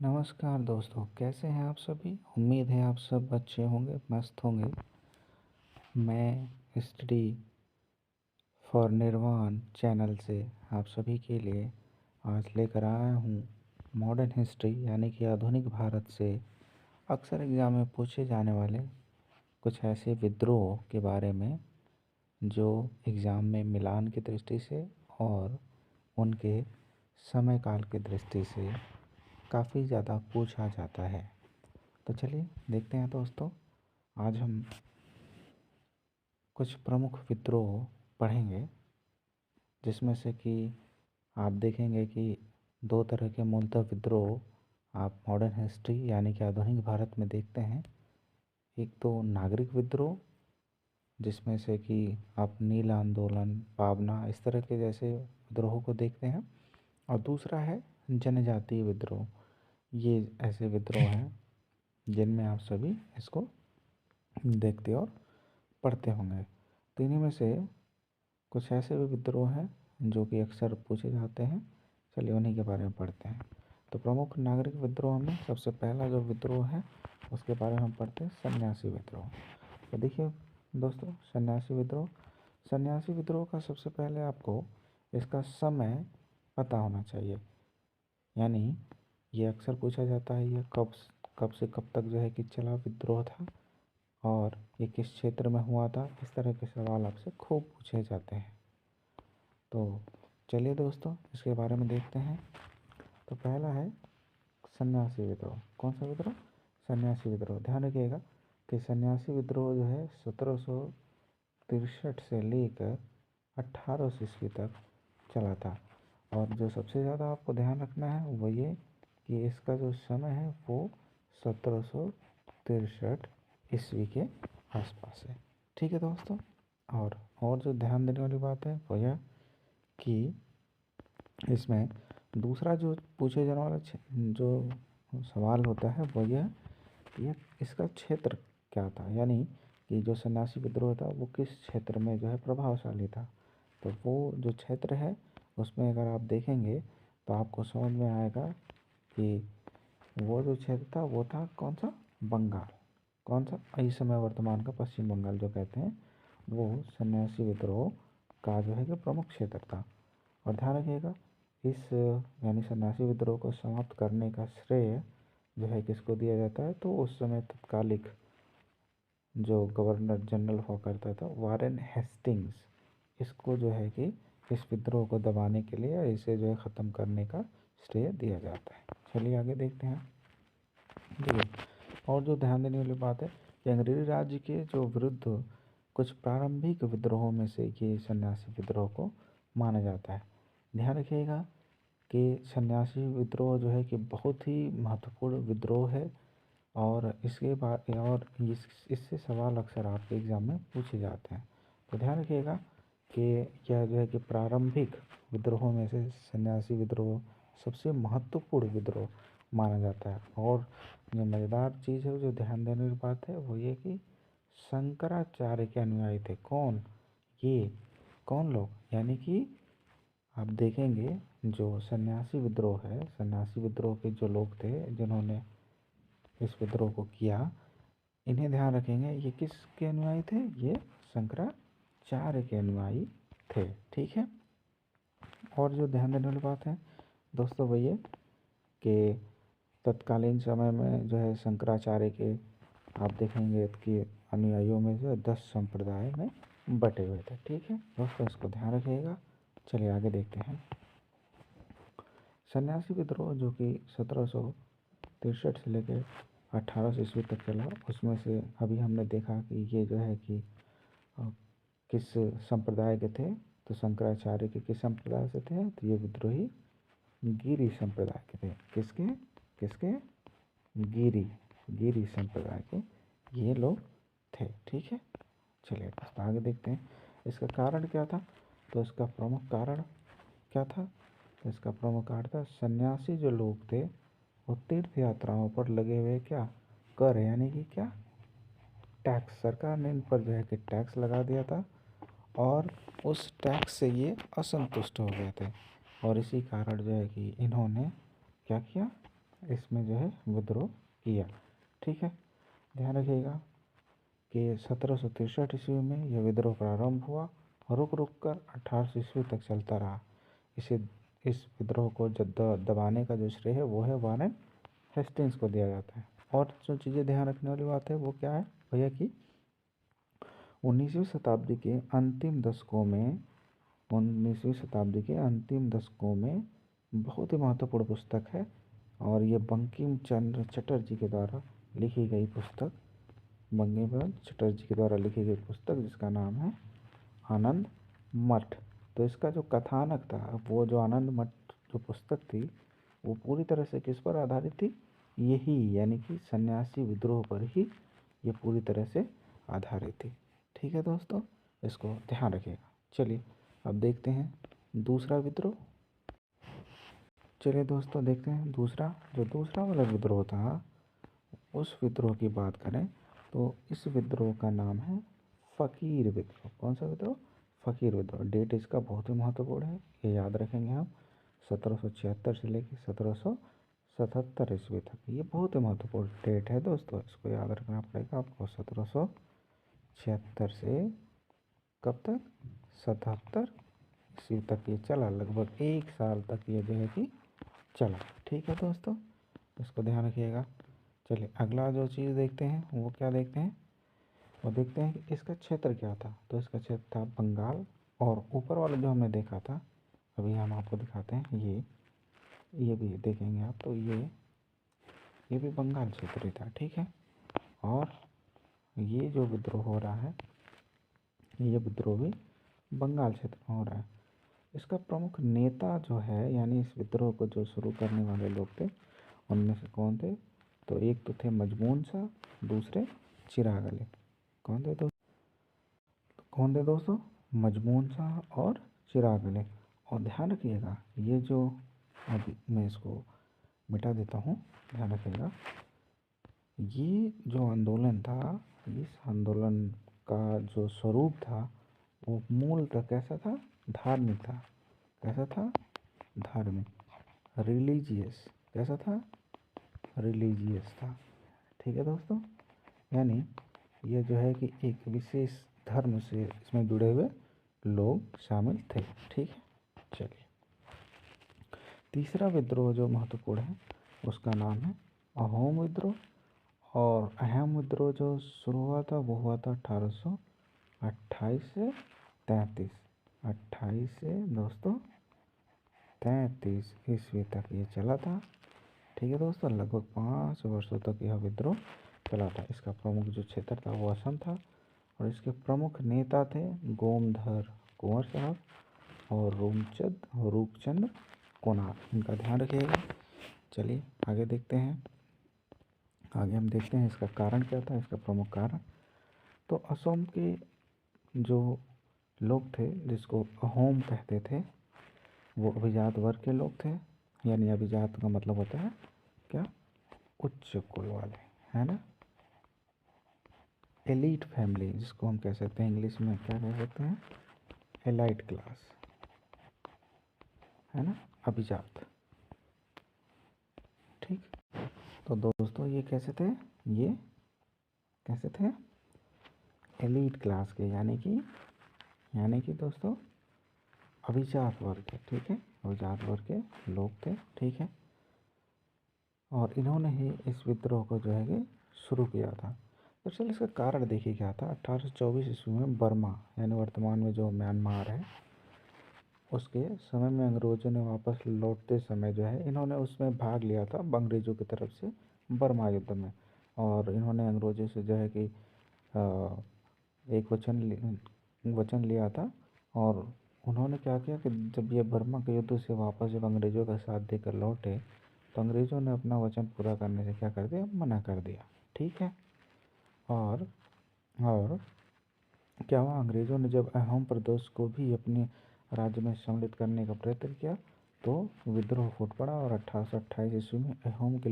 नमस्कार दोस्तों, कैसे हैं आप सभी। उम्मीद है आप सब अच्छे होंगे, मस्त होंगे। मैं स्टडी फॉर निर्वाण चैनल से आप सभी के लिए आज लेकर आया हूँ मॉडर्न हिस्ट्री यानी कि आधुनिक भारत से अक्सर एग्ज़ाम में पूछे जाने वाले कुछ ऐसे विद्रोह के बारे में जो एग्ज़ाम में मिलान की दृष्टि से और उनके समय काल की दृष्टि से काफ़ी ज़्यादा पूछा जाता है। तो चलिए देखते हैं दोस्तों, आज हम कुछ प्रमुख विद्रोह पढ़ेंगे जिसमें से कि आप देखेंगे कि दो तरह के मूलतः विद्रोह आप मॉडर्न हिस्ट्री यानी कि आधुनिक भारत में देखते हैं। एक तो नागरिक विद्रोह जिसमें से कि आप नील आंदोलन, पावना इस तरह के जैसे विद्रोहों को देखते हैं, और दूसरा है जनजातीय विद्रोह। ये ऐसे विद्रोह हैं जिनमें आप सभी इसको देखते और पढ़ते होंगे। तो इन्हीं में से कुछ ऐसे भी विद्रोह हैं जो कि अक्सर पूछे जाते हैं। चलिए उन्हीं के बारे में पढ़ते हैं। तो प्रमुख नागरिक विद्रोह में सबसे पहला जो विद्रोह है उसके बारे में हम पढ़ते हैं, सन्यासी विद्रोह। तो देखिए दोस्तों, सन्यासी विद्रोह का सबसे पहले आपको इसका समय पता होना चाहिए। यानी ये अक्सर पूछा जाता है, ये कब कब से कब तक जो है कि चला विद्रोह था और ये किस क्षेत्र में हुआ था। इस तरह के सवाल आपसे खूब पूछे जाते हैं। तो चलिए दोस्तों इसके बारे में देखते हैं। तो पहला है सन्यासी विद्रोह। कौन सा विद्रोह? सन्यासी विद्रोह। ध्यान रखिएगा कि सन्यासी विद्रोह जो है 1763 से लेकर 1800 ईस्वी तक चला था। और जो सबसे ज़्यादा आपको ध्यान रखना है वो ये कि इसका जो समय है वो 1763 ईस्वी के आसपास है। ठीक है दोस्तों। और जो ध्यान देने वाली बात है वो यह कि इसमें दूसरा जो पूछे जाने वाला जो सवाल होता है वो यह कि इसका क्षेत्र क्या था। यानी कि जो सन्यासी विद्रोह था वो किस क्षेत्र में जो है प्रभावशाली था। तो वो जो क्षेत्र है उसमें अगर आप देखेंगे तो आपको समझ में आएगा कि वो जो क्षेत्र था वो था कौन सा? बंगाल। कौन सा? इस समय वर्तमान का पश्चिम बंगाल जो कहते हैं, वो सन्यासी विद्रोह का जो है कि प्रमुख क्षेत्र था। और ध्यान रखिएगा इस यानी सन्यासी विद्रोह को समाप्त करने का श्रेय जो है किसको दिया जाता है? तो उस समय तत्कालिक जो गवर्नर जनरल हुआ करता था, वारेन हेस्टिंग्स, इसको जो है कि इस विद्रोह को दबाने के लिए इसे जो है ख़त्म करने का श्रेय दिया जाता है। चलिए आगे देखते हैं। देखिए, और जो ध्यान देने वाली बात है कि अंग्रेजी राज्य के जो विरुद्ध कुछ प्रारंभिक विद्रोहों में से ये सन्यासी विद्रोह को माना जाता है। ध्यान रखिएगा कि सन्यासी विद्रोह जो है कि बहुत ही महत्वपूर्ण विद्रोह है और इसके बाद और इससे सवाल अक्सर आपके एग्ज़ाम में पूछे जाते हैं। तो ध्यान रखिएगा कि यह जो है कि प्रारंभिक विद्रोहों में से सन्यासी विद्रोह सबसे महत्वपूर्ण विद्रोह माना जाता है। और जो मज़ेदार चीज़ है, जो ध्यान देने की बात है वो ये कि शंकराचार्य के अनुयायी थे। कौन? ये कौन लोग? यानी कि आप देखेंगे जो सन्यासी विद्रोह है, सन्यासी विद्रोह के जो लोग थे जिन्होंने इस विद्रोह को किया, इन्हें ध्यान रखेंगे ये किसके अनुयायी थे? ये शंकराचार्य के अनुयायी थे। ठीक है। और जो ध्यान देने वाली बात है दोस्तों वो ये कि तत्कालीन समय में जो है शंकराचार्य के आप देखेंगे कि अनुयायियों में जो 10 संप्रदाय में बटे हुए थे। ठीक है दोस्तों, इसको ध्यान रखिएगा। चलिए आगे देखते हैं। सन्यासी विद्रोह जो कि 1763 से लेकर 1800 ईस्वी तक चला, उसमें से अभी हमने देखा कि ये जो है कि किस संप्रदाय के थे। तो शंकराचार्य के किस संप्रदाय से थे? तो ये विद्रोही गिरि संप्रदाय के थे। किसके? किसके? गिरि संप्रदाय के ये लोग थे। ठीक है। चलिए आगे देखते हैं इसका कारण क्या था। तो इसका प्रमुख कारण क्या था? तो इसका प्रमुख कारण था सन्यासी जो लोग थे वो तीर्थ यात्राओं पर लगे हुए क्या? कर, यानी कि क्या? टैक्स। सरकार ने इन पर जो है कि टैक्स लगा दिया था और उस टैक्स से ये असंतुष्ट हो गए थे और इसी कारण जो है कि इन्होंने क्या किया? इसमें जो है विद्रोह किया। ठीक है, ध्यान रखिएगा कि 1763 ईस्वी में यह विद्रोह प्रारंभ हुआ, रुक रुक कर 1800 ईस्वी तक चलता रहा। इस विद्रोह को दबाने का जो श्रेय है वो है वारेन हेस्टिंग्स को दिया जाता है। और जो चीज़ें ध्यान रखने वाली बात है वो क्या है भैया कि 19वीं शताब्दी के अंतिम दशकों में 19वीं शताब्दी के अंतिम दशकों में बहुत ही महत्वपूर्ण पुस्तक है, और ये बंकिम चंद्र चटर्जी के द्वारा लिखी गई पुस्तक, बंकिम चंद्र चटर्जी के द्वारा लिखी गई पुस्तक जिसका नाम है आनंद मठ। तो इसका जो कथानक था, वो जो आनंद मठ जो पुस्तक थी वो पूरी तरह से किस पर आधारित थी, यही यानी कि सन्यासी विद्रोह पर ही ये पूरी तरह से आधारित थी। ठीक है दोस्तों, इसको ध्यान रखिएगा। चलिए अब देखते हैं दूसरा विद्रोह। चलिए दोस्तों देखते हैं दूसरा वाला विद्रोह था, उस विद्रोह की बात करें तो इस विद्रोह का नाम है फ़कीर विद्रोह। कौन सा विद्रोह? फ़कीर विद्रोह। डेट इसका बहुत ही महत्वपूर्ण है, ये याद रखेंगे हम। 1776 से लेकर 1777 ईस्वी तक, ये बहुत ही महत्वपूर्ण डेट है दोस्तों, इसको याद रखना पड़ेगा आपको। 1776 से कब तक? 77 ईस्वी तक ये चला, लगभग 1 साल तक ये जो है कि चला। ठीक है दोस्तों, इसको ध्यान रखिएगा। चलिए अगला जो चीज़ देखते हैं वो क्या देखते हैं, वो देखते हैं कि इसका क्षेत्र क्या था। तो इसका क्षेत्र था बंगाल, और ऊपर वाला जो हमने देखा था, अभी हम आपको दिखाते हैं, ये भी देखेंगे आप तो ये भी बंगाल क्षेत्र ही था। ठीक है, और ये जो विद्रोह हो रहा है, ये विद्रोह भी बंगाल क्षेत्र में हो रहा है। इसका प्रमुख नेता जो है, यानी इस विद्रोह को जो शुरू करने वाले लोग थे, उनमें से कौन थे? तो एक तो थे मजमून शाह, दूसरे चिराग अली। कौन थे दोस्तों? मजमून शाह और चिराग अली। और ध्यान रखिएगा, ये जो अभी मैं इसको मिटा देता हूँ, ध्यान रखिएगा, ये जो आंदोलन था, इस आंदोलन का जो स्वरूप था वो मूलतः कैसा था? धार्मिक था। कैसा था? धार्मिक, रिलीजियस। कैसा था? रिलीजियस था। ठीक है दोस्तों, यानी ये जो है कि एक विशेष धर्म से इसमें जुड़े हुए लोग शामिल थे। ठीक है, चलिए तीसरा विद्रोह जो महत्वपूर्ण है उसका नाम है अहोम विद्रोह। और अहोम विद्रोह जो शुरू हुआ था वो हुआ था 1828 से 33, 28 से दोस्तों 33 ईस्वी तक ये चला था। ठीक है दोस्तों, लगभग 5 वर्षों तक यह विद्रोह चला था। इसका प्रमुख जो क्षेत्र था वो असम था, और इसके प्रमुख नेता थे गोमधर कुंवर साहब और रूपचंद कोनार। इनका ध्यान रखिएगा। चलिए आगे देखते हैं, आगे हम देखते हैं इसका कारण क्या था, इसका प्रमुख कारण। तो असम के जो लोग थे जिसको अहोम कहते थे, वो अभिजात वर्ग के लोग थे। यानी अभिजात का मतलब होता है क्या? उच्च कुल वाले, है ना, एलीट फैमिली जिसको हम कह सकते हैं, इंग्लिश में क्या कह सकते हैं? एलाइट क्लास, है ना, अभिजात। ठीक, तो दोस्तों ये कैसे थे? ये कैसे थे? एलीट क्लास के, यानी कि दोस्तों अभिजात वर्ग के। ठीक है, अभिजात वर्ग के लोग थे। ठीक है, और इन्होंने ही इस विद्रोह को जो है कि शुरू किया था। दरअसल इसका कारण देखिए क्या था। 1824 ईस्वी में बर्मा, यानी वर्तमान में जो म्यांमार है, उसके समय में अंग्रेज़ों ने वापस लौटते समय जो है इन्होंने उसमें भाग लिया था अंग्रेज़ों की तरफ से बर्मा युद्ध में। और इन्होंने अंग्रेज़ों से जो है कि एक वचन लिया था, और उन्होंने क्या किया कि जब ये बर्मा के युद्ध से वापस जब अंग्रेज़ों का साथ देकर लौटे, तो अंग्रेज़ों ने अपना वचन पूरा करने से क्या कर दिया? मना कर दिया। ठीक है, और क्या हुआ, अंग्रेज़ों ने जब अहोम प्रदेश को भी अपने राज्य में सम्मिलित करने का प्रयत्न किया तो विद्रोह फूट पड़ा। और 1828 ईस्वी में अहोम के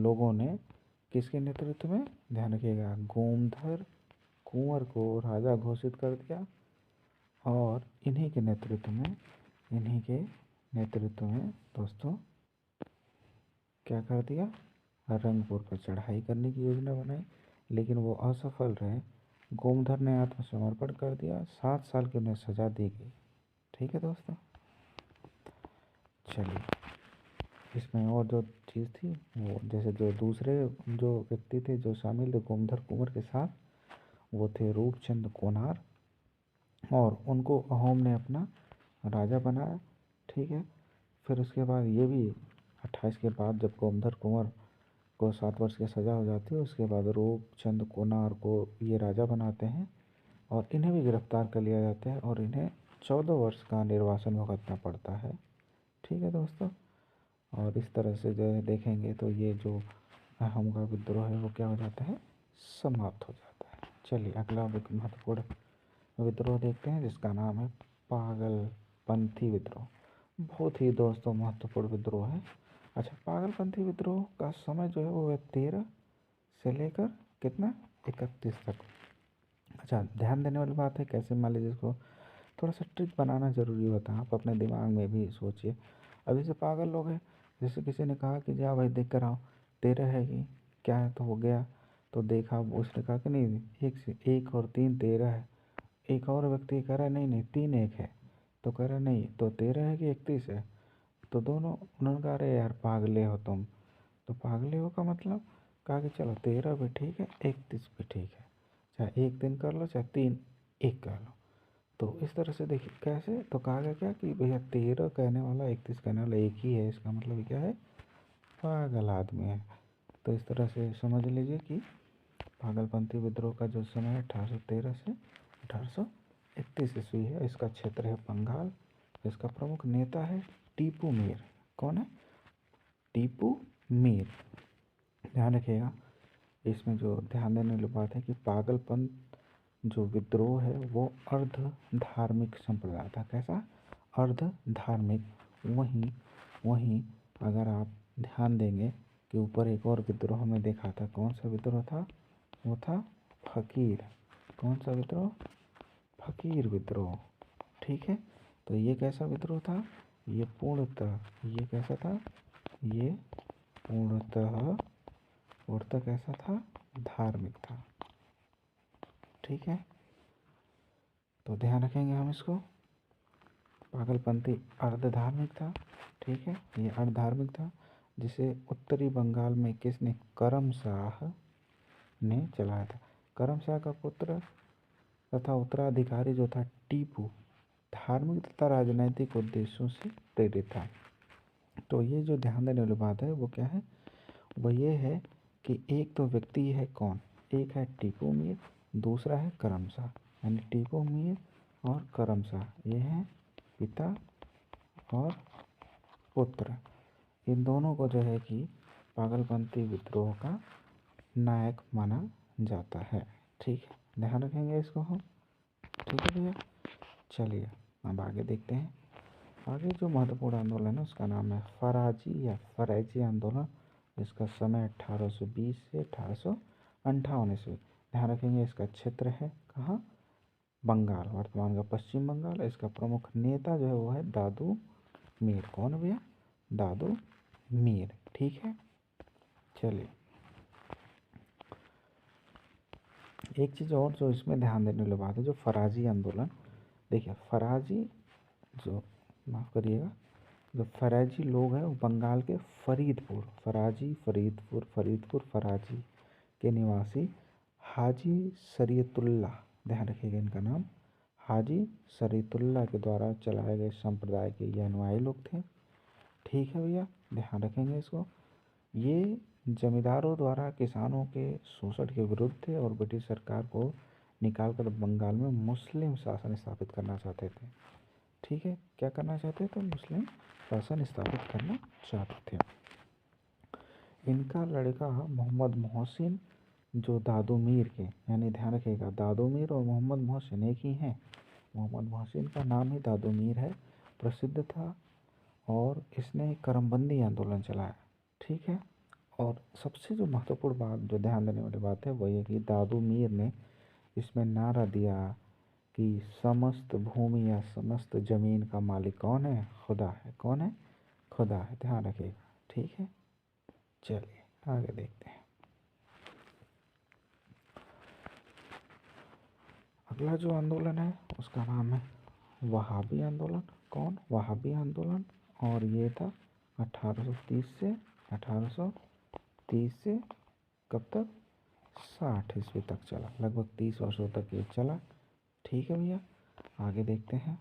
लोगों ने किसके नेतृत्व में? ध्यान रखिएगा, गोमधर कुंवर को राजा घोषित कर दिया। और इन्हीं के नेतृत्व में दोस्तों क्या कर दिया, रंगपुर पर चढ़ाई करने की योजना बनाई, लेकिन वो असफल रहे। गोमधर ने आत्मसमर्पण कर दिया, 7 साल की उन्हें सजा दी गई। ठीक है दोस्तों। चलिए, इसमें और जो चीज़ थी वो, जैसे जो दूसरे जो व्यक्ति थे जो शामिल थे गोमधर कुंवर के साथ, वो थे रूपचंद कोनार, और उनको अहोम ने अपना राजा बनाया। ठीक है। फिर उसके बाद ये भी 28 के बाद जब गोमधर कुंवर को 7 वर्ष की सज़ा हो जाती है, उसके बाद रूपचंद कोनार को ये राजा बनाते हैं, और इन्हें भी गिरफ्तार कर लिया जाता है, और इन्हें 14 वर्ष का निर्वासन भुगतना पड़ता है। ठीक है दोस्तों। और इस तरह से जो है देखेंगे तो ये जो अहोम का विद्रोह है वो क्या हो जाता है, समाप्त हो जाता है। चलिए, अगला एक महत्वपूर्ण विद्रोह देखते हैं जिसका नाम है पागलपंथी विद्रोह। बहुत ही दोस्तों महत्वपूर्ण विद्रोह है। अच्छा, पागलपंथी विद्रोह का समय जो है वो है 13 से लेकर कितना, 31 तक। अच्छा, ध्यान देने वाली बात है, कैसे मान लीजिए इसको थोड़ा सा ट्रिक बनाना ज़रूरी होता है। आप अपने दिमाग में भी सोचिए। अभी से पागल लोग हैं, जैसे किसी ने कहा कि जा भाई देख कर आओ, 13 है कि क्या है, तो हो गया। तो देखा, उसने कहा कि नहीं, एक से 1 और 3 13 है। एक और व्यक्ति कह रहा है नहीं नहीं 3 1 है, तो कह रहा नहीं तो 13 है कि 31 है। तो दोनों, उन्होंने कहा अरे यार पागले हो तुम। तो पागले हो का मतलब, कहा कि चलो 13 भी ठीक है, 31 भी ठीक है, चाहे 1 दिन कर लो चाहे 3 1 कर लो। तो इस तरह से देखिए कैसे, तो कहा गया क्या कि भैया 13 कहने वाला 31 कहने वाला एक ही है, इसका मतलब क्या है, पागल आदमी है। तो इस तरह से समझ लीजिए कि पागलपंथी विद्रोह का जो समय है 1813 से 1831 ईस्वी है। इसका क्षेत्र है बंगाल। इसका प्रमुख नेता है टीपू मीर। कौन है, टीपू मीर। ध्यान रखिएगा, इसमें जो ध्यान देने वाली बात है कि पागलपंथ जो विद्रोह है वो अर्ध धार्मिक संप्रदाय था। कैसा, अर्ध धार्मिक। वहीं वहीं अगर आप ध्यान देंगे कि ऊपर एक और विद्रोह में देखा था, कौन सा विद्रोह था, वो था फकीर। कौन सा विद्रोह, फकीर विद्रोह। ठीक है। तो ये कैसा विद्रोह था, ये पूर्णतः, ये कैसा था, ये पूर्णतः पूर्णतः कैसा था, धार्मिक था। ठीक है। तो ध्यान रखेंगे हम इसको, पागलपंथी अर्ध धार्मिक था। ठीक है, ये अर्ध धार्मिक था, जिसे उत्तरी बंगाल में किसने, करम शाह ने चलाया था। करम शाह का पुत्र तथा उत्तराधिकारी जो था टीपू, धार्मिक तथा राजनैतिक उद्देश्यों से प्रेरित था। तो ये जो ध्यान देने वाली बात है वो क्या है, वो ये है कि एक तो व्यक्ति है कौन, एक है टीपू मीर, दूसरा है करम शाह। यानी टीपू मीर और करम शाह, ये हैं पिता और पुत्र। इन दोनों को जो है कि पागलपंथी विद्रोह का नायक माना जाता है। ठीक है, ध्यान रखेंगे इसको हम। ठीक है भैया। चलिए, अब आगे देखते हैं। आगे जो महत्वपूर्ण आंदोलन है उसका नाम है फराजी या फरैजी आंदोलन। इसका समय 1820 से 1858 ईस्वी। ध्यान रखेंगे, इसका क्षेत्र है कहाँ, बंगाल, वर्तमान का पश्चिम बंगाल। इसका प्रमुख नेता जो है वो है दादू मीर। कौन भैया, दादू मीर। ठीक है। चलिए, एक चीज़ और जो इसमें ध्यान देने वाली बात है, जो फराजी आंदोलन, देखिए फराजी जो, माफ़ करिएगा, जो फराजी लोग हैं वो बंगाल के फरीदपुर, फराजी फरीदपुर, फरीदपुर फराजी के निवासी हाजी शरीयतुल्लाह, ध्यान रखिएगा इनका नाम, हाजी शरीयतुल्लाह के द्वारा चलाए गए संप्रदाय के ये अनुयायी लोग थे। ठीक है भैया, ध्यान रखेंगे इसको। ये जमींदारों द्वारा किसानों के शोषण के विरुद्ध थे और ब्रिटिश सरकार को निकाल कर बंगाल में मुस्लिम शासन स्थापित करना चाहते थे। ठीक है, क्या करना चाहते थे, मुस्लिम शासन स्थापित करना चाहते थे। इनका लड़का मोहम्मद मोहसिन, जो दादू मीर के, यानी ध्यान रखिएगा दादू मीर और मोहम्मद मोहसिन एक ही हैं। मोहम्मद मोहसिन का नाम ही दादू मीर है, प्रसिद्ध था, और इसने करमबंदी आंदोलन चलाया। ठीक है। और सबसे जो महत्वपूर्ण बात, जो ध्यान देने वाली बात है वो ये कि दादू मीर ने इसमें नारा दिया कि समस्त भूमि या समस्त जमीन का मालिक कौन है, खुदा है। कौन है, खुदा है। ध्यान रखिएगा। ठीक है। चलिए आगे देखते हैं। अगला जो आंदोलन है उसका नाम है वहाबी आंदोलन। कौन? वहाबी आंदोलन। और ये था 1830 से कब तक? 60 ईस्वी तक चला, लगभग 30 वर्षों तक ये चला। ठीक है भैया, आगे देखते हैं।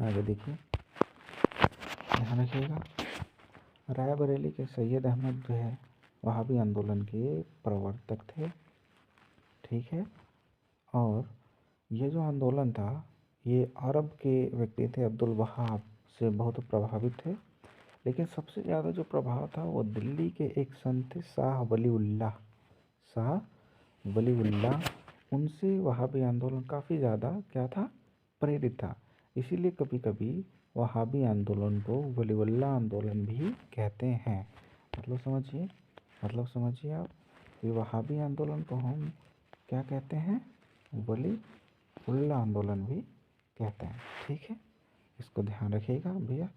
आगे देखिए, ध्यान रखिएगा। रायबरेली के सैयद अहमद जो है वहाबी आंदोलन के प्रवर्तक थे। ठीक है, और ये जो आंदोलन था ये अरब के व्यक्ति थे, अब्दुल वहाब से बहुत प्रभावित थे। लेकिन सबसे ज़्यादा जो प्रभाव था वो दिल्ली के एक संत थे शाह वलीउल्लाह। उनसे वहाबी आंदोलन काफ़ी ज़्यादा क्या था? प्रेरित था। इसीलिए कभी कभी वहाबी आंदोलन को वलीउल्लाह आंदोलन भी कहते हैं। मतलब समझिए आप, ये वहाबी आंदोलन को हम क्या कहते हैं? वलीउल्लाह आंदोलन भी कहते हैं। ठीक है, इसको ध्यान रखिएगा भैया,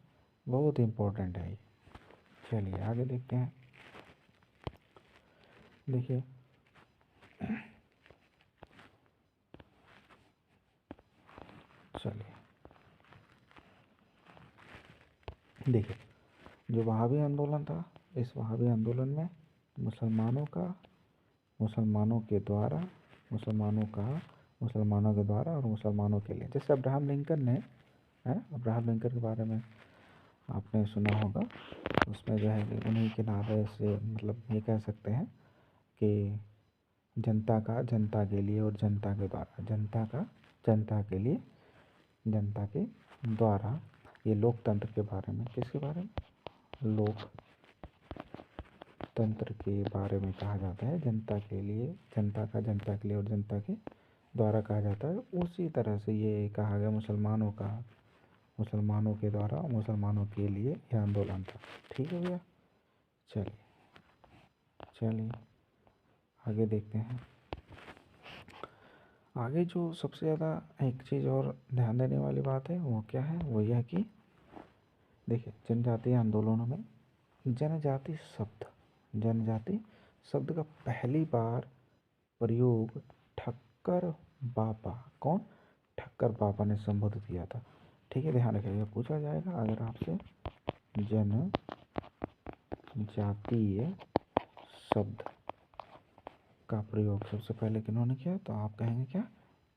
बहुत इम्पोर्टेंट है ये। चलिए आगे देखते हैं। देखिए, देखिए जो वहाबी आंदोलन था, इस वहाबी आंदोलन में मुसलमानों के द्वारा और मुसलमानों के लिए, जैसे अब्राहम लिंकन ने अब्राहम लिंकन के बारे में आपने सुना होगा। उसमें जो है कि उन्हीं के नारे से, मतलब ये कह सकते हैं कि जनता के लिए और जनता के द्वारा, जनता के लिए जनता के द्वारा, ये लोकतंत्र के बारे में, किसके बारे में? लोकतंत्र के बारे में कहा जाता है। जनता के लिए और जनता के द्वारा कहा जाता है। उसी तरह से ये कहा गया मुसलमानों के द्वारा, मुसलमानों के लिए यह आंदोलन था। ठीक है भैया, चलिए आगे देखते हैं। आगे जो सबसे ज़्यादा एक चीज़ और ध्यान देने वाली बात है वो क्या है? वो यह कि देखिए, जनजातीय आंदोलनों में जनजाति शब्द का पहली बार प्रयोग ठक्कर बाबा ने संबोधित किया था। ठीक है, ध्यान रखिएगा, पूछा जाएगा अगर आपसे जनजातीय शब्द का प्रयोग सबसे पहले किन्होंने किया, तो आप कहेंगे क्या?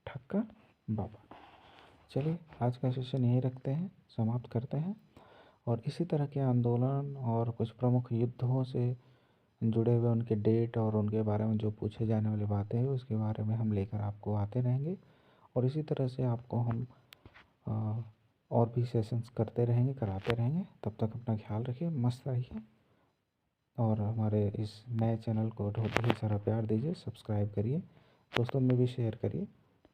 ठक्कर बाबा। चलिए आज का सेशन यहीं रखते हैं, समाप्त करते हैं। और इसी तरह के आंदोलन और कुछ प्रमुख युद्धों से जुड़े हुए उनके डेट और उनके बारे में जो पूछे जाने वाली बातें हैं उसके बारे में हम लेकर आपको आते रहेंगे। और इसी तरह से आपको हम और भी सेशंस कराते रहेंगे। तब तक अपना ख्याल रखिए, मस्त रहिए और हमारे इस नए चैनल को ढेर सारा प्यार दीजिए, सब्सक्राइब करिए, दोस्तों में भी शेयर करिए।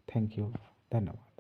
थैंक यू, धन्यवाद।